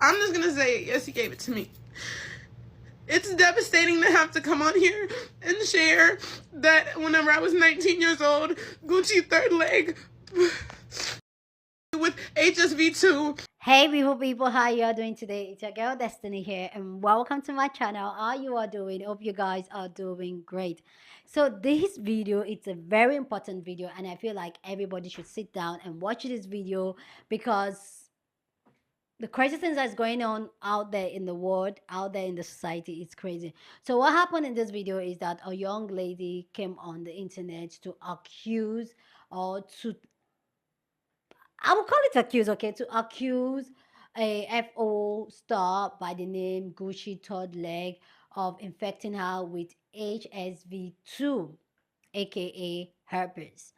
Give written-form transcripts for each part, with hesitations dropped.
I'm just gonna say, yes, he gave it to me. It's devastating to have to come on here and share that whenever I was 19 years old, Gucci third leg with HSV2. Hey beautiful people, how you are doing today? It's your girl Destiny here and welcome to my channel. How you are doing? Hope you guys are doing great. So this video, it's a very important video and I feel like everybody should sit down and watch this video because the crazy things that's going on out there in the world, out there in the society, it's crazy. So what happened in this video is that a young lady came on the internet to accuse or to, I will call it accuse, okay, to accuse a FO star by the name Gucci Third Leg of infecting her with HSV2, aka herpes.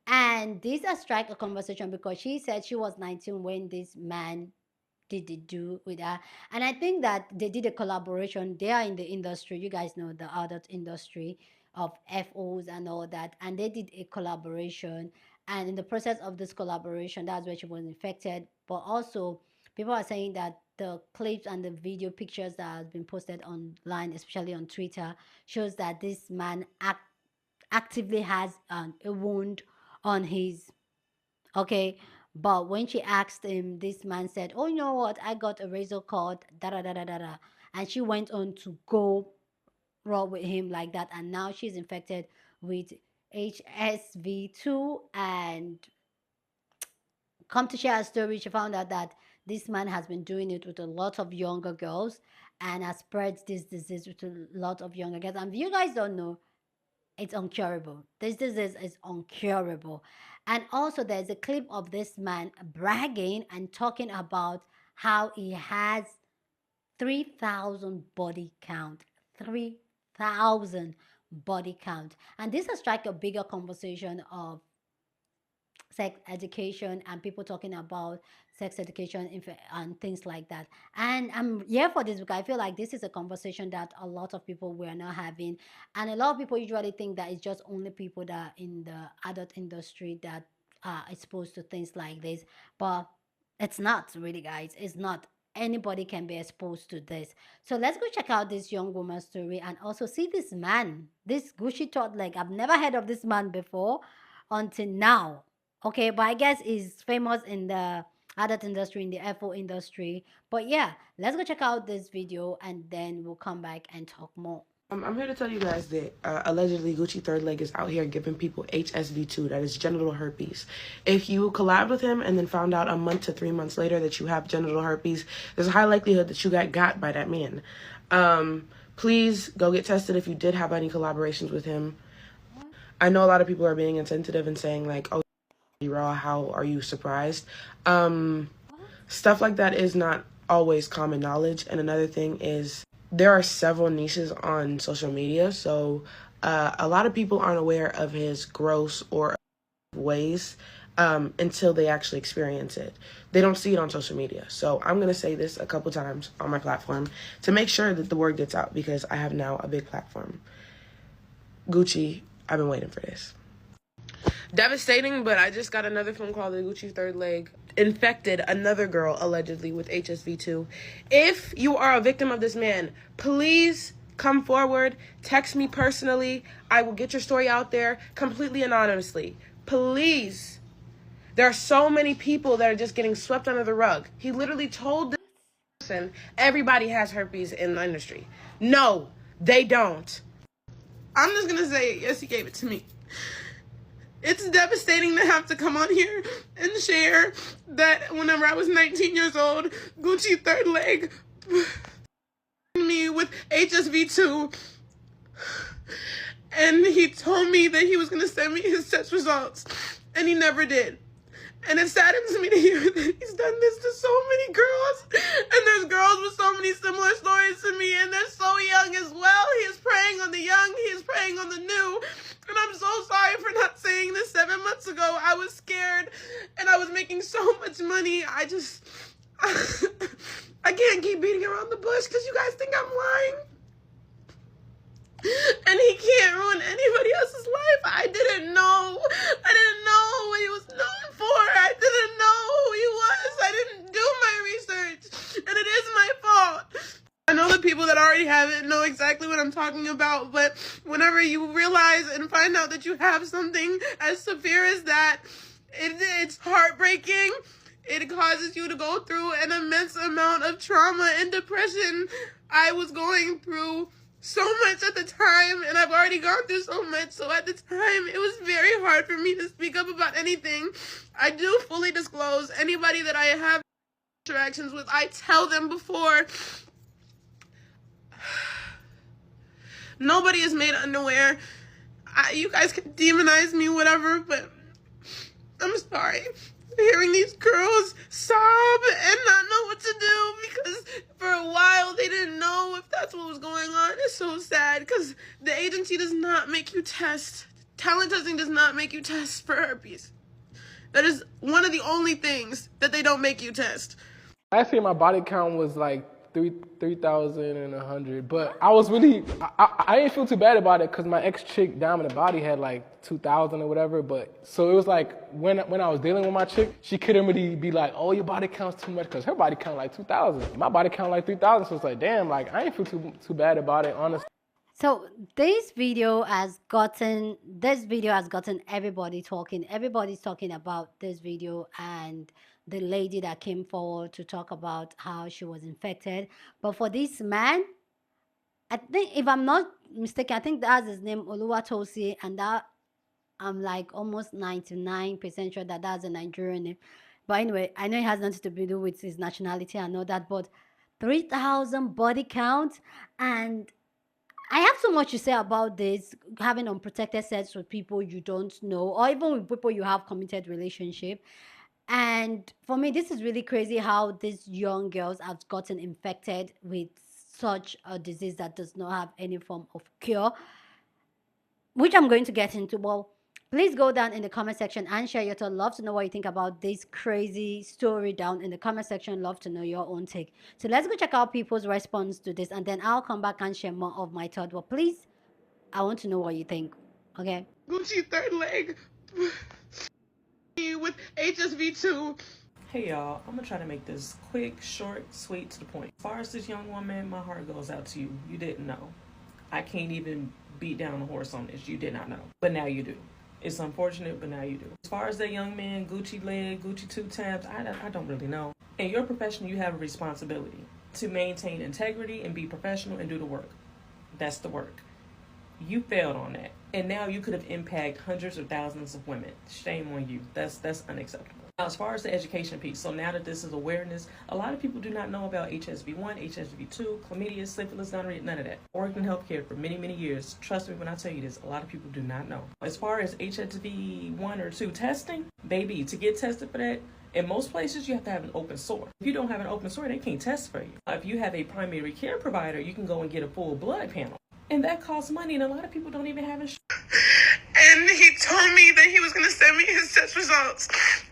And this has struck a conversation because she said she was 19 when this man did it do with her. And I think that they did a collaboration. They are in the industry. You guys know the adult industry of FOs and all that. And they did a collaboration. And in the process of this collaboration, that's where she was infected. But also, people are saying that the clips and the video pictures that have been posted online, especially on Twitter, shows that this man actively has a wound on his, okay. But when she asked him, this man said, oh, you know what, I got a razor cord, da da da da da da. And she went on to go raw with him like that, and now she's infected with HSV2. And come to share a story, she found out that this man has been doing it with a lot of younger girls and has spread this disease with a lot of younger girls. And if you guys don't know, it's uncurable. This disease is uncurable. And also, there's a clip of this man bragging and talking about how he has 3,000 body count. 3,000 body count. And this has struck a bigger conversation of sex education and people talking about sex education and things like that. And I'm here for this because I feel like this is a conversation that a lot of people were not having. And a lot of people usually think that it's just only people that are in the adult industry that are exposed to things like this. But it's not really, guys. It's not. Anybody can be exposed to this. So let's go check out this young woman's story and also see this man, this Gucci Thought. Like, I've never heard of this man before until now. Okay, but I guess he's famous in the adult industry, in the FO industry. But yeah, let's go check out this video and then we'll come back and talk more. I'm here to tell you guys that allegedly Gucci Third Leg is out here giving people HSV2, that is genital herpes. If you collabed with him and then found out a month to 3 months later that you have genital herpes, there's a high likelihood that you got by that man. Please go get tested if you did have any collaborations with him. I know a lot of people are being insensitive and saying like, oh, raw, how are you surprised? Stuff like that is not always common knowledge. And another thing is, there are several niches on social media, so a lot of people aren't aware of his gross or ways until they actually experience it. They don't see it on social media. So I'm going to say this a couple times on my platform to make sure that the word gets out, because I have now a big platform. Gucci, I've been waiting for this. Devastating, but I just got another phone call that Gucci Third Leg infected another girl allegedly with HSV2. If you are a victim of this man, please come forward, text me personally. I will get your story out there completely anonymously. Please. There are so many people that are just getting swept under the rug. He literally told this person everybody has herpes in the industry. No, they don't. I'm just gonna say, yes, he gave it to me. It's devastating to have to come on here and share that whenever I was 19 years old, Gucci Third Leg me with HSV2. And he told me that he was going to send me his test results. And he never did. And it saddens me to hear that he's done this to so many girls. And there's girls with so many similar stories to me. And they're so young as well. He is preying on the young. He is preying on the new. And I'm so sorry for not saying this 7 months ago. I was scared. And I was making so much money. I can't keep beating around the bush because you guys think I'm lying. And he can't ruin anybody else's life. I didn't know. I didn't know what he was known for. I didn't know who he was. I didn't do my research. And I the people that already have it know exactly what I'm talking about, but whenever you realize and find out that you have something as severe as that, it's heartbreaking. It causes you to go through an immense amount of trauma and depression. I was going through so much at the time, and I've already gone through so much, so at the time it was very hard for me to speak up about anything. I do fully disclose anybody that I have interactions with. I tell them before. Nobody is made unaware. You guys can demonize me, whatever, but I'm sorry. Hearing these girls sob and not know what to do because for a while they didn't know if that's what was going on. It's so sad because the agency does not make you test. Talent testing does not make you test for herpes. That is one of the only things that they don't make you test. Last year my body count was like 3,100, but I was really, I didn't feel too bad about it because my ex-chick down in the body had like 2,000 or whatever, but so it was like when I was dealing with my chick, she couldn't really be like, oh, your body counts too much because her body count like 2,000. My body count like 3,000, so it's like, damn, like I ain't feel too bad about it, honestly. So this video has gotten everybody talking. Everybody's talking about this video and the lady that came forward to talk about how she was infected. But for this man, I think if I'm not mistaken, I think that's his name, Oluwatosi, and that I'm like almost 99% sure that that's a Nigerian name. But anyway, I know it has nothing to do with his nationality and all that, but 3,000 body count. And I have so much to say about this, having unprotected sex with people you don't know, or even with people you have committed relationship. And for me, this is really crazy how these young girls have gotten infected with such a disease that does not have any form of cure, which I'm going to get into. Well, please go down in the comment section and share your thoughts. Love to know what you think about this crazy story down in the comment section. Love to know your own take. So let's go check out people's response to this, and then I'll come back and share more of my thoughts. Well, please, I want to know what you think. Okay. Gucci third leg with HSV2. Hey y'all, I'm gonna try to make this quick, short, sweet, to the point. As far as this young woman, my heart goes out to you. You didn't know. I can't even beat down a horse on this. You did not know. But now you do. It's unfortunate, but now you do. As far as that young man, Gucci leg, Gucci 2 tabs, I don't really know. In your profession, you have a responsibility to maintain integrity and be professional and do the work. That's the work. You failed on that. And now you could have impacted hundreds of thousands of women. Shame on you. That's unacceptable. Now, as far as the education piece, so now that this is awareness, a lot of people do not know about HSV1, HSV2, chlamydia, syphilis, gonorrhea, none of that. I worked in healthcare for many, many years. Trust me when I tell you this, a lot of people do not know. As far as HSV1 or 2 testing, baby, to get tested for that, in most places, you have to have an open sore. If you don't have an open sore, they can't test for you. If you have a primary care provider, you can go and get a full blood panel. And that costs money, and a lot of people don't even have insurance. And he told me that he was going to send me his test results,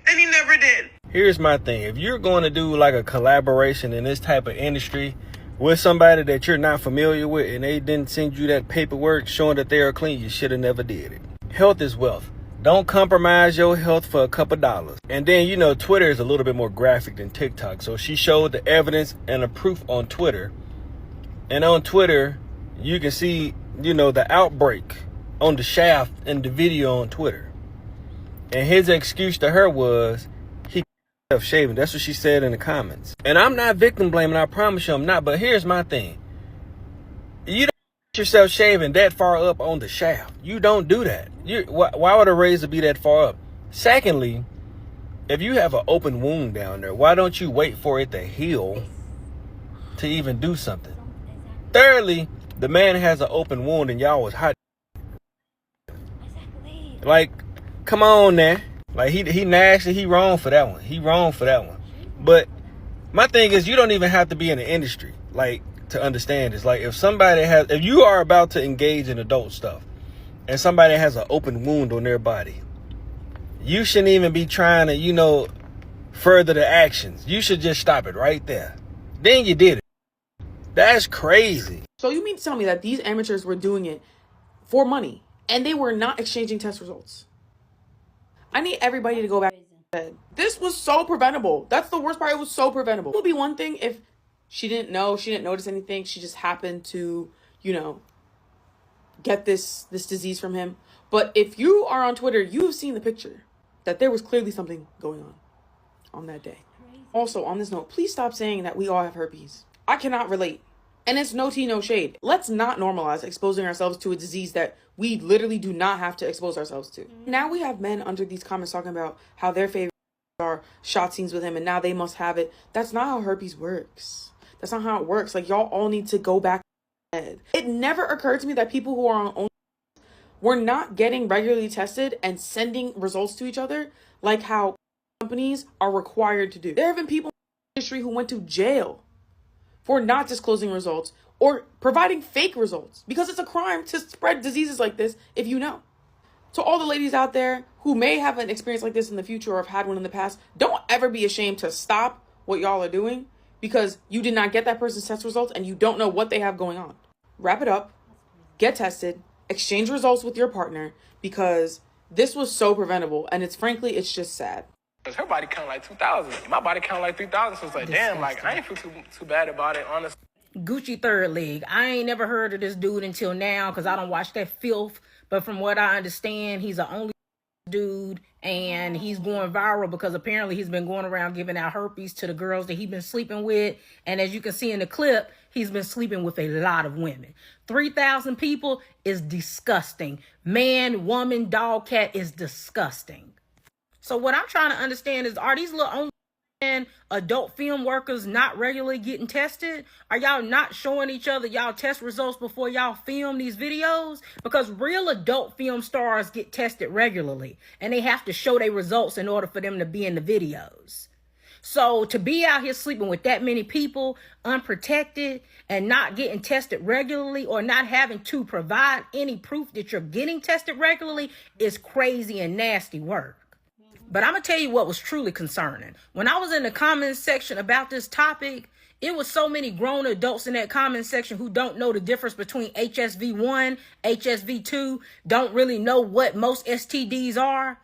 and he never did. Here's my thing. If you're going to do like a collaboration in this type of industry with somebody that you're not familiar with and they didn't send you that paperwork showing that they are clean, you should have never did it. Health is wealth. Don't compromise your health for a couple dollars. And then, you know, Twitter is a little bit more graphic than TikTok. So she showed the evidence and the proof on Twitter. And on Twitter, you can see, you know, the outbreak on the shaft in the video on Twitter. And his excuse to her was he self-shaving. That's what she said in the comments. And I'm not victim blaming, I promise you I'm not. But here's my thing. You don't get yourself shaving that far up on the shaft. You don't do that. Why would a razor be that far up? Secondly, if you have an open wound down there, why don't you wait for it to heal to even do something? Thirdly, the man has an open wound and y'all was hot. Like, come on now. Like, he nasty. He wrong for that one. He wrong for that one. But my thing is, you don't even have to be in the industry, like, to understand this. Like, if you are about to engage in adult stuff and somebody has an open wound on their body, you shouldn't even be trying to, you know, further the actions. You should just stop it right there. Then you did it. That's crazy. So you mean to tell me that these amateurs were doing it for money and they were not exchanging test results? I need everybody to go back. This was so preventable. That's the worst part. It was so preventable. It would be one thing if She didn't know, she didn't notice anything. She just happened to, you know, get this disease from him. But if you are on Twitter, you've seen the picture that there was clearly something going on that day. Also, on this note, please stop saying that we all have herpes. I cannot relate. And it's no tea, no shade. Let's not normalize exposing ourselves to a disease that we literally do not have to expose ourselves to. Now we have men under these comments talking about how their favorite are shot scenes with him and now they must have it. That's not how herpes works. That's not how it works. Like, y'all all need to go back to bed. It never occurred to me that people who are on OnlyFans were not getting regularly tested and sending results to each other like how companies are required to do. There have been people in the industry who went to jail for not disclosing results or providing fake results because it's a crime to spread diseases like this if you know. To all the ladies out there who may have an experience like this in the future or have had one in the past, don't ever be ashamed to stop what y'all are doing because you did not get that person's test results and you don't know what they have going on. Wrap it up, get tested, exchange results with your partner because this was so preventable and it's just sad. Her body count like 2,000. My body count like 3,000. So it's like, damn, like, I ain't feel too bad about it, honestly. Gucci third leg. I ain't never heard of this dude until now because I don't watch that filth. But from what I understand, he's the only dude and he's going viral because apparently he's been going around giving out herpes to the girls that he's been sleeping with. And as you can see in the clip, he's been sleeping with a lot of women. 3,000 people is disgusting. Man, woman, dog, cat is disgusting. So what I'm trying to understand is, are these little adult film workers not regularly getting tested? Are y'all not showing each other y'all test results before y'all film these videos? Because real adult film stars get tested regularly and they have to show their results in order for them to be in the videos. So to be out here sleeping with that many people unprotected and not getting tested regularly or not having to provide any proof that you're getting tested regularly is crazy and nasty work. But I'm going to tell you what was truly concerning. When I was in the comments section about this topic, it was so many grown adults in that comment section who don't know the difference between HSV1, HSV2, don't really know what most STDs are.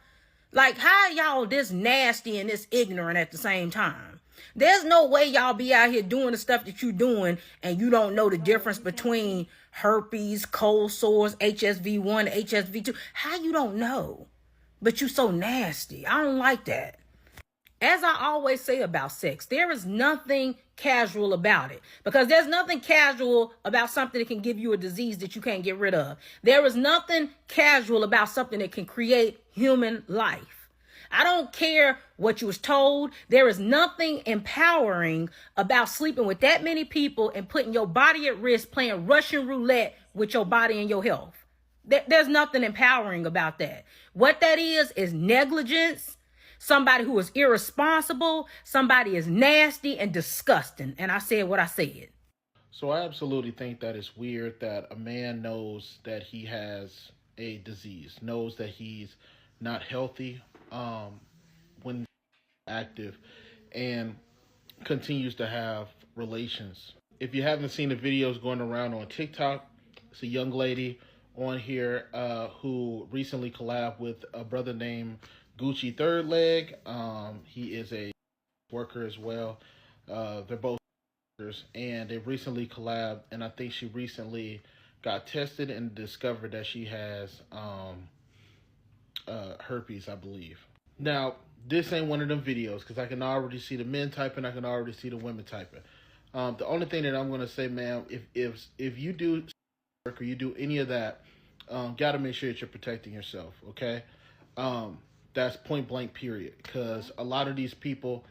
Like, how y'all this nasty and this ignorant at the same time? There's no way y'all be out here doing the stuff that you doing and you don't know the difference between herpes, cold sores, HSV1, HSV2. How you don't know? But you so nasty. I don't like that. As I always say about sex, there is nothing casual about it. Because there's nothing casual about something that can give you a disease that you can't get rid of. There is nothing casual about something that can create human life. I don't care what you was told. There is nothing empowering about sleeping with that many people and putting your body at risk, playing Russian roulette with your body and your health. There's nothing empowering about that. What that is negligence. Somebody who is irresponsible. Somebody is nasty and disgusting. And I said what I said. So I absolutely think that it's weird that a man knows that he has a disease, knows that he's not healthy when active, and continues to have relations. If you haven't seen the videos going around on TikTok, it's a young lady on here who recently collabed with a brother named Gucci Third Leg. He is a worker as well. They're both workers, and they recently collabed, and I think she recently got tested and discovered that she has herpes, I believe. Now, this ain't one of them videos because I can already see the men typing, I can already see the women typing. The only thing that I'm going to say, ma'am, if you do work or you do any of that, got to make sure that you're protecting yourself, okay? That's point blank period, because a lot of these people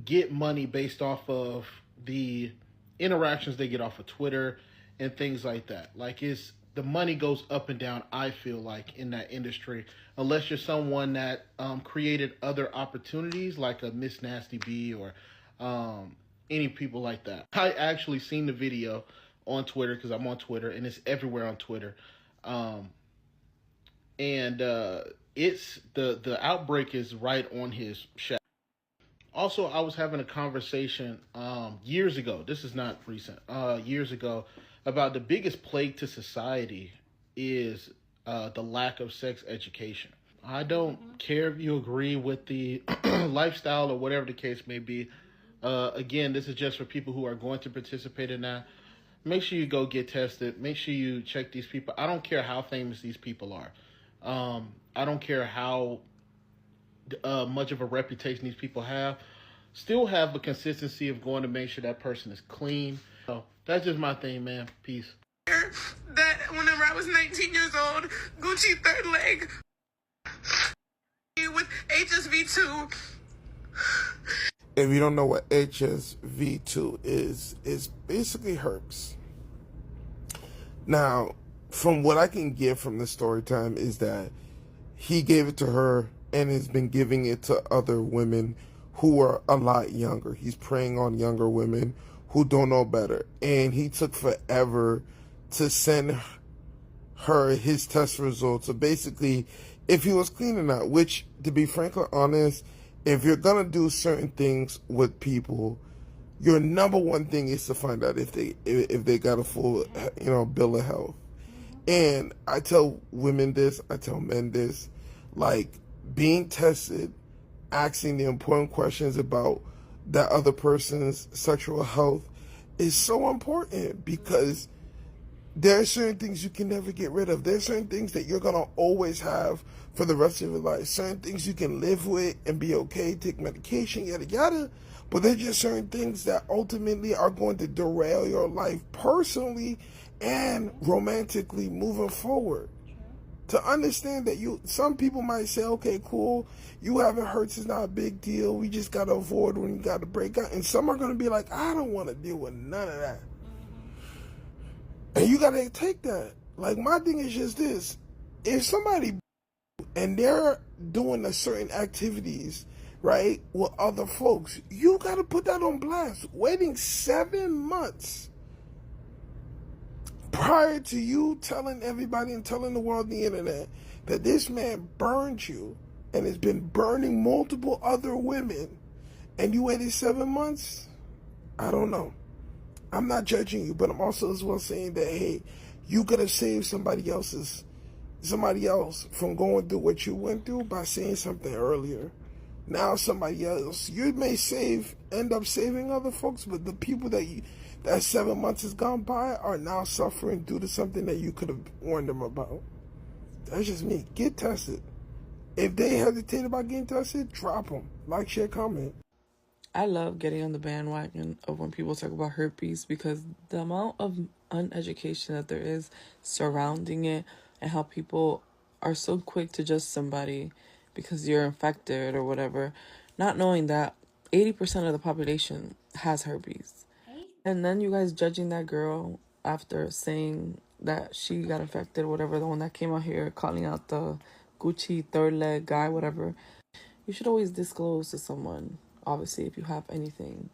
get money based off of the interactions they get off of Twitter and things like that. Like, the money goes up and down, I feel like, in that industry, unless you're someone that created other opportunities like a Miss Nasty B or any people like that. I actually seen the video on Twitter because I'm on Twitter and it's everywhere on Twitter. It's the outbreak is right on his shaft. Also, I was having a conversation years ago. This is not recent. Years ago, about the biggest plague to society is the lack of sex education. I don't care if you agree with the lifestyle or whatever the case may be Again, this is just for people who are going to participate in that. Make sure you go get tested. Make sure you check these people. I don't care how famous these people are. I don't care how much of a reputation these people have. Still have a consistency of going to make sure that person is clean. So that's just my thing, man. Peace. That whenever I was 19 years old, Gucci third leg with HSV2. If you don't know what HSV2 is, it's basically herpes. Now, from what I can get from the story time is that he gave it to her and has been giving it to other women who are a lot younger. He's preying on younger women who don't know better. And he took forever to send her his test results. So basically, if he was clean or not, which, to be frankly honest, if you're going to do certain things with people, your number one thing is to find out if they got a full, bill of health. And I tell women this, I tell men this, like, being tested, asking the important questions about that other person's sexual health is so important, because there are certain things you can never get rid of. There are certain things that you're going to always have for the rest of your life. Certain things you can live with and be okay, take medication, yada, yada. But there's just certain things that ultimately are going to derail your life personally and romantically moving forward. To understand that some people might say, okay, cool, you having hurts is not a big deal. We just got to avoid when you got to break out. And some are going to be like, I don't want to deal with none of that. And you got to take that. Like, my thing is just this. If somebody and they're doing a certain activities, right, with other folks, you got to put that on blast. Waiting 7 months prior to you telling everybody and telling the world, the internet, that this man burned you and has been burning multiple other women, and you waited 7 months, I don't know. I'm not judging you, but I'm also as well saying that, hey, you could have saved somebody else from going through what you went through by saying something earlier. Now somebody else, you may end up saving other folks, but the people that 7 months has gone by are now suffering due to something that you could have warned them about. That's just me. Get tested. If they hesitate about getting tested, drop them. Like, share, comment. I love getting on the bandwagon of when people talk about herpes, because the amount of uneducation that there is surrounding it, and how people are so quick to judge somebody because you're infected or whatever, not knowing that 80% of the population has herpes. And then you guys judging that girl after saying that she got infected, whatever, the one that came out here calling out the Gucci third leg guy, whatever. You should always disclose to someone, obviously, if you have anything,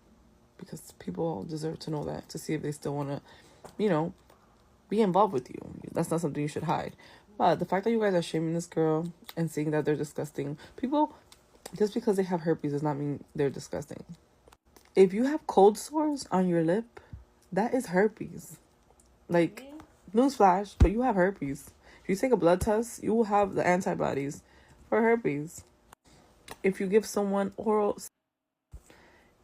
because people deserve to know that, to see if they still want to, be involved with you. That's not something you should hide. But the fact that you guys are shaming this girl and saying that they're disgusting, people, just because they have herpes does not mean they're disgusting. If you have cold sores on your lip, that is herpes. Like, newsflash, but you have herpes. If you take a blood test, you will have the antibodies for herpes. If you give someone oral,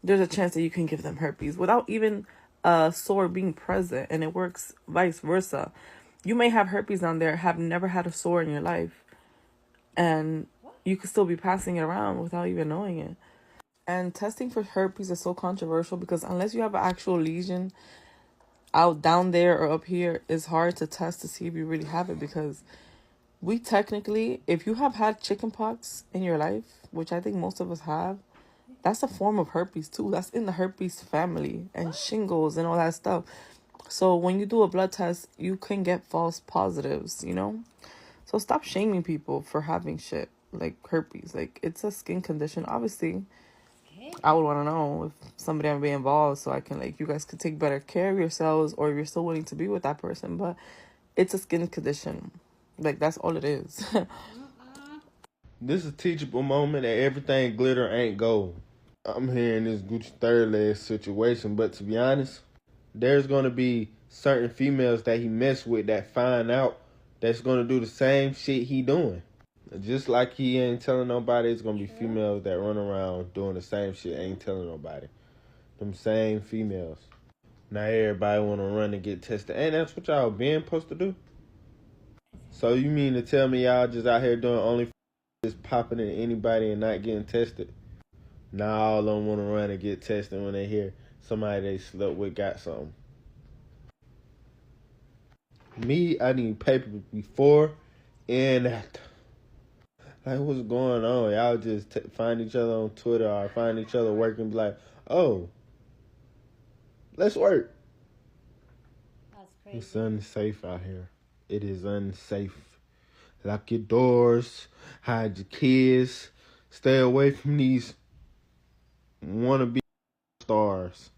there's a chance that you can give them herpes without even a sore being present, and it works vice versa. You may have herpes on there, have never had a sore in your life, and you could still be passing it around without even knowing it. And testing for herpes is so controversial, because unless you have an actual lesion out down there or up here, it's hard to test to see if you really have it, because we technically, if you have had chickenpox in your life, which I think most of us have, that's a form of herpes too. That's in the herpes family, and shingles and all that stuff. So when you do a blood test, you can get false positives, So stop shaming people for having shit like herpes. Like, it's a skin condition. Obviously, I would want to know if somebody might be involved, so I can, you guys could take better care of yourselves, or if you're still willing to be with that person. But it's a skin condition. That's all it is. This is a teachable moment that everything glitter ain't gold. I'm hearing this Gucci third leg situation, but to be honest, there's going to be certain females that he messed with that find out that's going to do the same shit he doing. Just like he ain't telling nobody, it's going to be females that run around doing the same shit, ain't telling nobody. Them same females. Now everybody want to run and get tested. Ain't that's what y'all been supposed to do? So you mean to tell me y'all just out here doing only just popping in anybody and not getting tested? Now all of them want to run and get tested when they hear somebody they slept with got something. Me, I need paper before and after. Like, what's going on? Y'all just find each other on Twitter or find each other working, be like, oh, let's work. That's crazy. It's unsafe out here. It is unsafe. Lock your doors, hide your kids, stay away from these wannabe stars.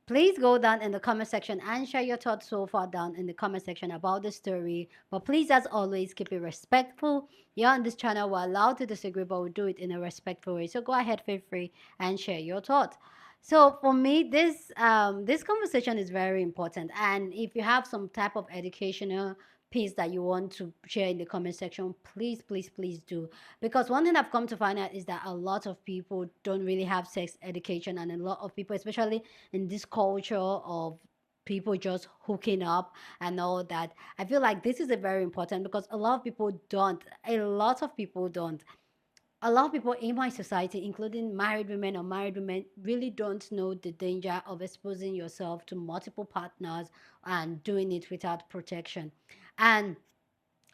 Please go down in the comment section and share your thoughts so far down in the comment section about the story. But please, as always, keep it respectful. Here on this channel, we're allowed to disagree, but we do it in a respectful way. So go ahead, feel free and share your thoughts. So for me, this conversation is very important. And if you have some type of educational piece that you want to share in the comment section, please, please, please do. Because one thing I've come to find out is that a lot of people don't really have sex education, and a lot of people, especially in this culture of people just hooking up and all that, I feel like this is a very important, because a lot of people don't. A lot of people in my society, including married women or married women, really don't know the danger of exposing yourself to multiple partners and doing it without protection. And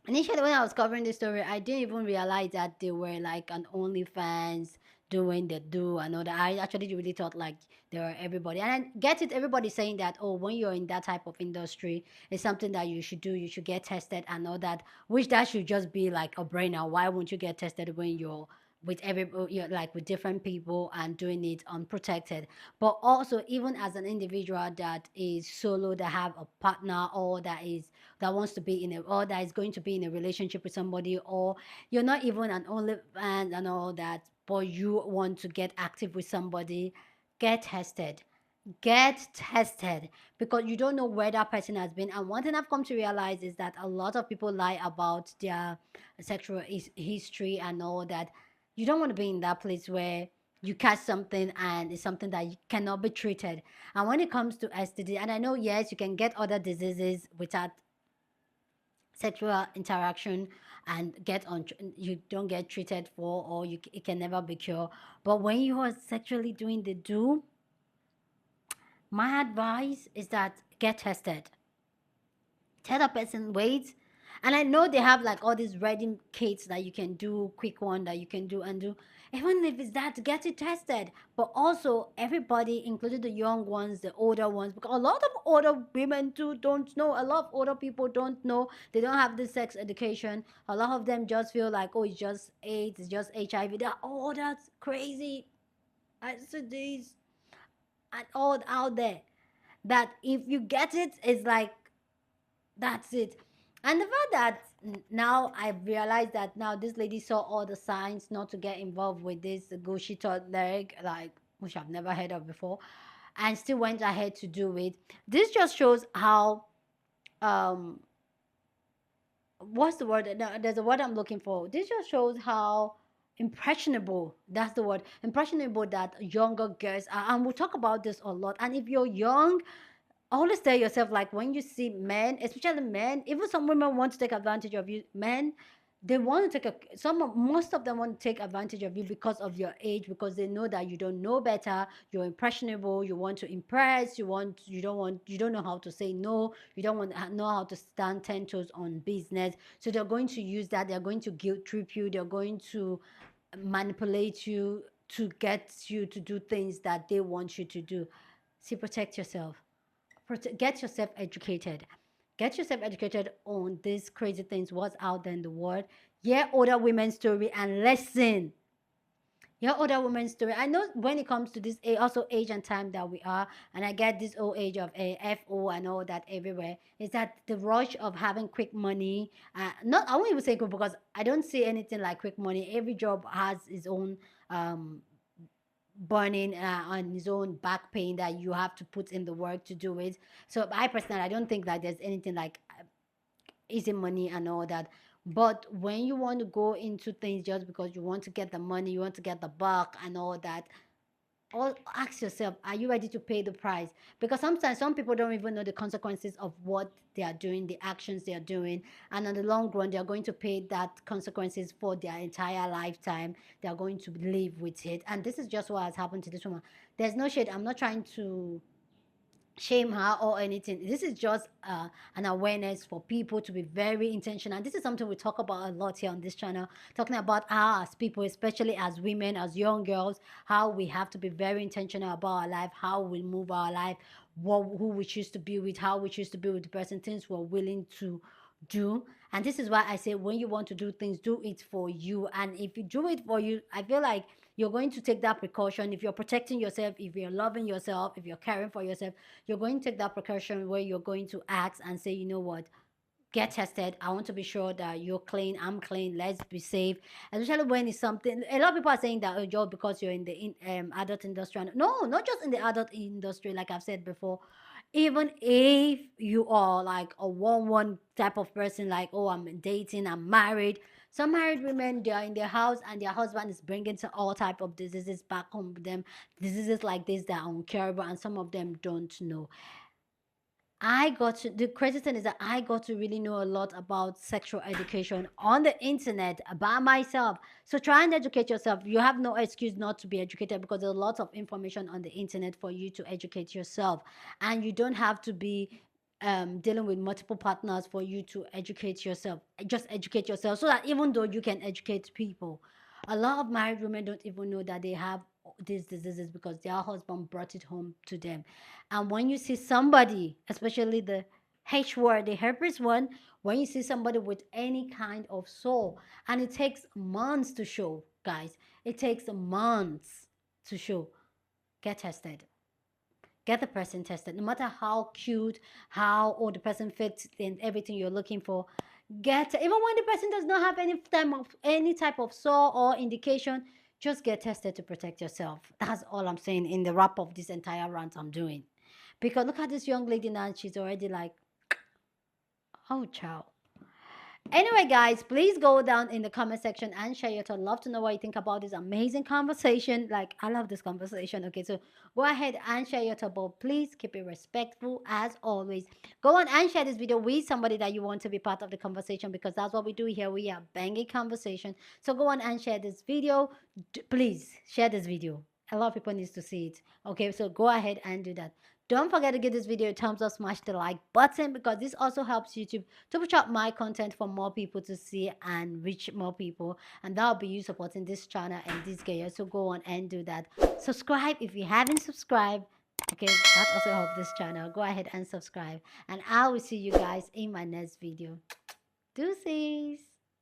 initially, when I was covering this story, I didn't even realize that they were like an OnlyFans doing the do and all that. I actually really thought like they were everybody. And I get it, everybody saying that, oh, when you're in that type of industry, it's something that you should do. You should get tested and all that, which that should just be like a brainer. Why won't you get tested when you're with you're like with different people and doing it unprotected? But also, even as an individual that is solo, that have a partner, or that wants to be in a, or that is going to be in a relationship with somebody, or you're not even an OnlyFans and all that, but you want to get active with somebody, get tested. Get tested, because you don't know where that person has been. And one thing I've come to realize is that a lot of people lie about their sexual history and all that. You don't want to be in that place where you catch something and it's something that cannot be treated. And when it comes to STD, and I know, yes, you can get other diseases without sexual interaction and get on, you don't get treated for, or it can never be cured. But when you are sexually doing the do, my advice is that get tested. Tell the person wait. And I know they have like all these ready kits that you can do, quick one that you can do and do. Even if it's that, get it tested. But also everybody, including the young ones, the older ones, because a lot of older women too don't know. A lot of older people don't know. They don't have this sex education. A lot of them just feel like, oh, it's just AIDS, it's just HIV. They're, oh, that's crazy. I said this and all out there. That if you get it, it's like that's it. And the fact that now I've realized that now this lady saw all the signs not to get involved with this Gucci thought leg, like, which I've never heard of before, and still went ahead to do it. This just shows how, um, what's the word? No, there's a word I'm looking for. This just shows how impressionable, that's the word, impressionable that younger girls are. And we'll talk about this a lot. And if you're young, always tell yourself, like, when you see men, especially men, even some women want to take advantage of you, men, they want to take most of them want to take advantage of you because of your age, because they know that you don't know better, you're impressionable, you want to impress, you don't know how to say no, you don't want to know how to stand 10 toes on business. So they're going to use that, they're going to guilt trip you, they're going to manipulate you to get you to do things that they want you to do. See, protect yourself. Get yourself educated. Get yourself educated on these crazy things, what's out there in the world. Hear older women's story and listen. Hear older women's story. I know when it comes to this also age and time that we are, and I get this old age of FO and all that everywhere, is that the rush of having quick money. Not, I won't even say quick, because I don't see anything like quick money. Every job has its own burning on his own back pain that you have to put in the work to do it. So I personally, I don't think that there's anything like easy money and all that. But when you want to go into things just because you want to get the money, you want to get the buck and all that, or ask yourself, are you ready to pay the price? Because sometimes some people don't even know the consequences of what they are doing, the actions they are doing, and in the long run they are going to pay that consequences for their entire lifetime. They are going to live with it. And this is just what has happened to this woman. There's no shade. I'm not trying to shame her or anything. This is just an awareness for people to be very intentional. And this is something we talk about a lot here on this channel, talking about how as people, especially as women, as young girls, how we have to be very intentional about our life, how we move our life, who we choose to be with, how we choose to be with the person, things we're willing to do. And this is why I say, when you want to do things, do it for you. And if you do it for you, I feel like you're going to take that precaution. If you're protecting yourself, if you're loving yourself, if you're caring for yourself, you're going to take that precaution where you're going to ask and say, you know what, get tested. I want to be sure that you're clean, I'm clean, let's be safe. Especially when it's something, a lot of people are saying that, oh, Joe, because you're in the adult industry. No, not just in the adult industry, like I've said before. Even if you are like a one type of person, like, oh, I'm dating, I'm married. Some married women, they are in their house and their husband is bringing to all type of diseases back home with them, diseases like this that are incurable, and some of them don't know. The crazy thing is that I got to really know a lot about sexual education on the internet by myself. So try and educate yourself. You have no excuse not to be educated, because there's lots of information on the internet for you to educate yourself. And you don't have to be dealing with multiple partners for you to educate yourself. Just educate yourself so that even though you can educate people, a lot of married women don't even know that they have these diseases because their husband brought it home to them. And when you see somebody, especially the H word, the herpes one, when you see somebody with any kind of sore, and it takes months to show, guys, it takes months to show, get tested. Get the person tested. No matter how cute, how old the person fits and everything you're looking for, even when the person does not have any type of sore or indication, just get tested to protect yourself. That's all I'm saying in the wrap of this entire rant I'm doing. Because look at this young lady now, she's already like, oh, child. Anyway, guys, please go down in the comment section and share your thoughts. Love to know what you think about this amazing conversation. Like, I love this conversation. Okay, so go ahead and share your thoughts, but please keep it respectful as always. Go on and share this video with somebody that you want to be part of the conversation, because that's what we do here. We are banging conversation. So go on and share this video. Please share this video. A lot of people need to see it. Okay, so go ahead and do that. Don't forget to give this video a thumbs up, smash the like button, because this also helps YouTube to push out my content for more people to see and reach more people. And that'll be you supporting this channel and this girl. So go on and do that. Subscribe if you haven't subscribed. Okay, that also helps this channel. Go ahead and subscribe. And I will see you guys in my next video. Deuces.